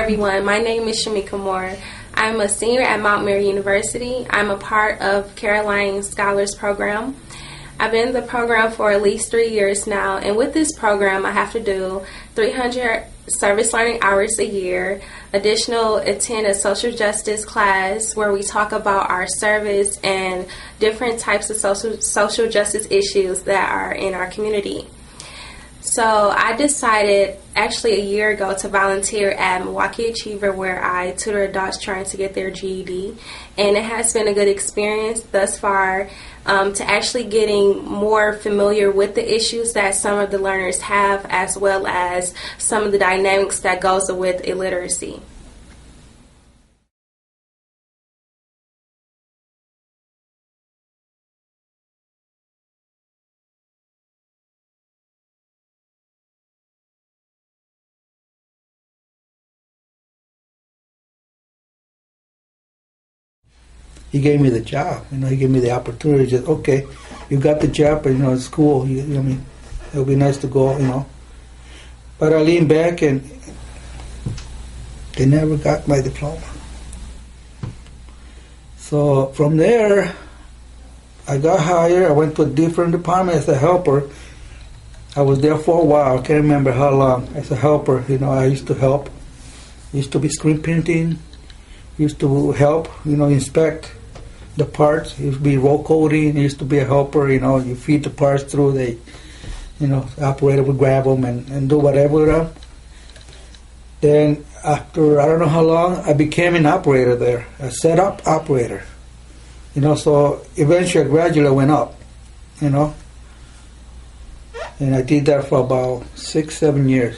everyone. My name is Shamika Moore. I'm a senior at Mount Mary University. I'm a part of Caroline Scholars Program. I've been in the program for at least 3 years now, and with this program I have to do 300 service learning hours a year, additional attend a social justice class where we talk about our service and different types of social justice issues that are in our community. So I decided actually a year ago to volunteer at Milwaukee Achiever, where I tutor adults trying to get their GED, and it has been a good experience thus far to actually getting more familiar with the issues that some of the learners have, as well as some of the dynamics that goes with illiteracy. He gave me the job, he gave me the opportunity. Just, okay, you got the job, but it's cool. It'll be nice to go, But I leaned back and they never got my diploma. So from there, I got hired. I went to a different department as a helper. I was there for a while. I can't remember how long. As a helper, I used to help. Used to be screen printing. Used to help, inspect the parts. Used to be roll coding. Used to be a helper. You feed the parts through. The operator would grab them and do whatever with them. Then after I don't know how long, I became an operator there, a setup operator. So eventually, gradually, I went up. And I did that for about 6-7 years.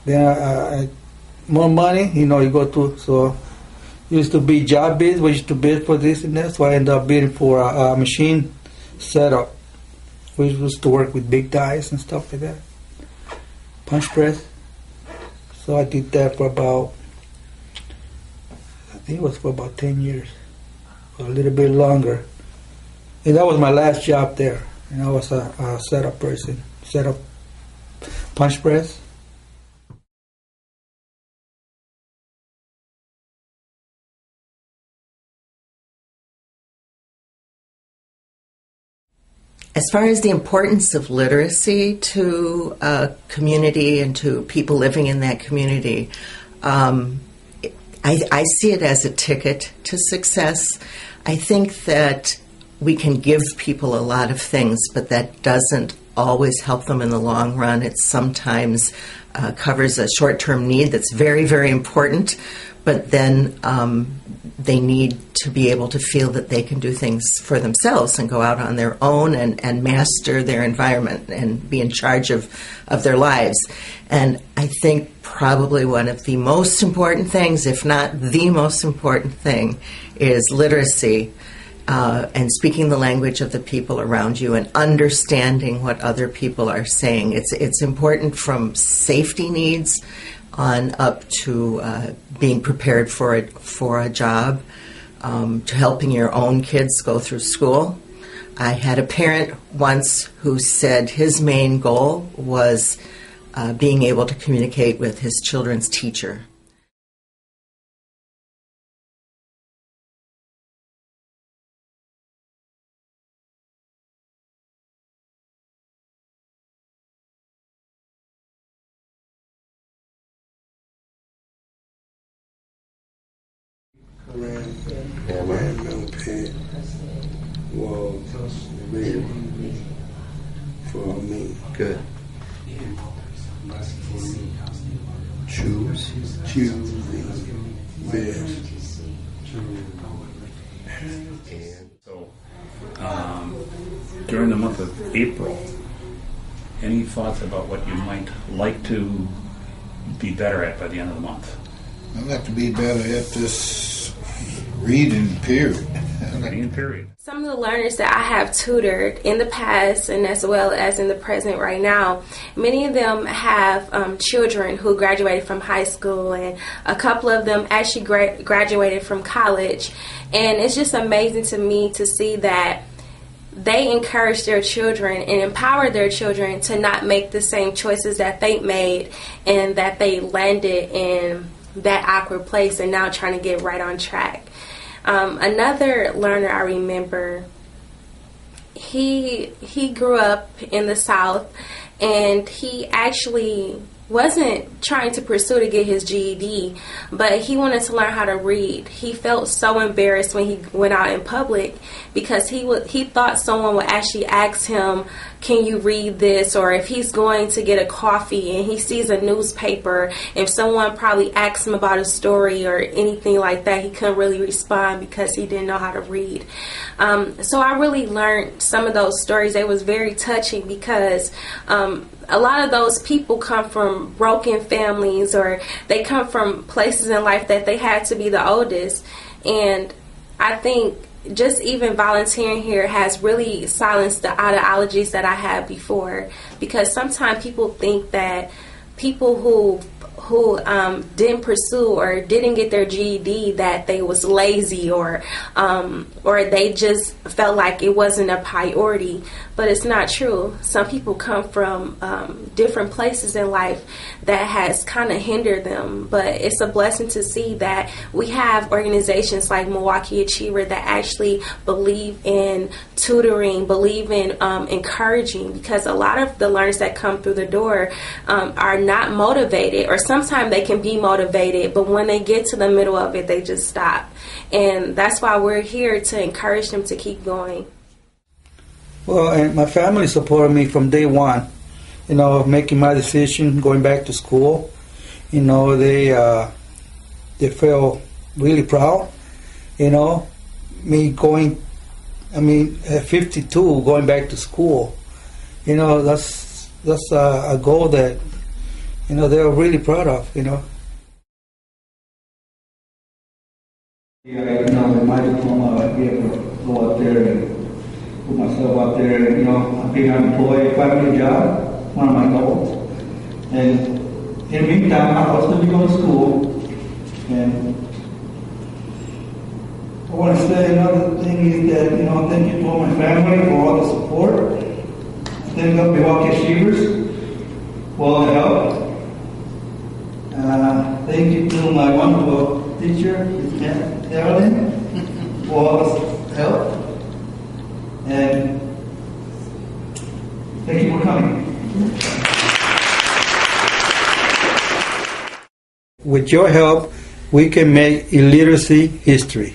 Then I more money. You go to so. Used to be job bids. We used to bid for this and that. So I ended up bidding for a machine setup. We used to work with big dies and stuff like that. Punch press. So I did that for I think it was for about 10 years. Or a little bit longer. And that was my last job there. I was a setup person. Setup punch press. As far as the importance of literacy to a community and to people living in that community, I see it as a ticket to success. I think that we can give people a lot of things, but that doesn't always help them in the long run. It sometimes covers a short-term need that's very, very important, but then they need to be able to feel that they can do things for themselves and go out on their own and master their environment and be in charge of their lives. And I think probably one of the most important things, if not the most important thing, is literacy and speaking the language of the people around you and understanding what other people are saying. It's important from safety needs on up to being prepared for a job, to helping your own kids go through school. I had a parent once who said his main goal was being able to communicate with his children's teacher. Random pit was big for me. Good. Choose the best. So, during the month of April, any thoughts about what you might like to be better at by the end of the month? I'd like to be better at this reading period. Reading period. Some of the learners that I have tutored in the past and as well as in the present right now, many of them have children who graduated from high school, and a couple of them actually graduated from college. And it's just amazing to me to see that they encourage their children and empower their children to not make the same choices that they made and that they landed in that awkward place and now trying to get right on track. Another learner I remember, he grew up in the South, and he actually wasn't trying to pursue to get his GED, but he wanted to learn how to read. He felt so embarrassed when he went out in public because he thought someone would actually ask him, can you read this? Or if he's going to get a coffee and he sees a newspaper, if someone probably asks him about a story or anything like that, he couldn't really respond because he didn't know how to read. So I really learned some of those stories. It was very touching because a lot of those people come from broken families, or they come from places in life that they had to be the oldest. And I think just even volunteering here has really silenced the ideologies that I had before, because sometimes people think that people who didn't pursue or didn't get their GED, that they was lazy or they just felt like it wasn't a priority. But it's not true. Some people come from different places in life that has kind of hindered them. But it's a blessing to see that we have organizations like Milwaukee Achiever that actually believe in tutoring, believe in encouraging, because a lot of the learners that come through the door are not motivated, or sometimes they can be motivated, but when they get to the middle of it, they just stop. And that's why we're here, to encourage them to keep going. Well, and my family supported me from day one, you know, of making my decision, going back to school. You know, they felt really proud, you know, me going, at 52, going back to school. You know, that's a goal that, you know, they were really proud of, you know. Yeah, you know, with my diploma, I'd be able to go out there and put myself out there, you know, being unemployed, find me a job, one of my goals. And in the meantime, I was still be going to school. And I want to say another thing is that, you know, thank you to all my family for all the support. Thank you, Milwaukee Achievers, for all the help. Thank you to my wonderful teacher, Ms. Carolyn, for all the help. And thank you for coming. With your help, we can make illiteracy history.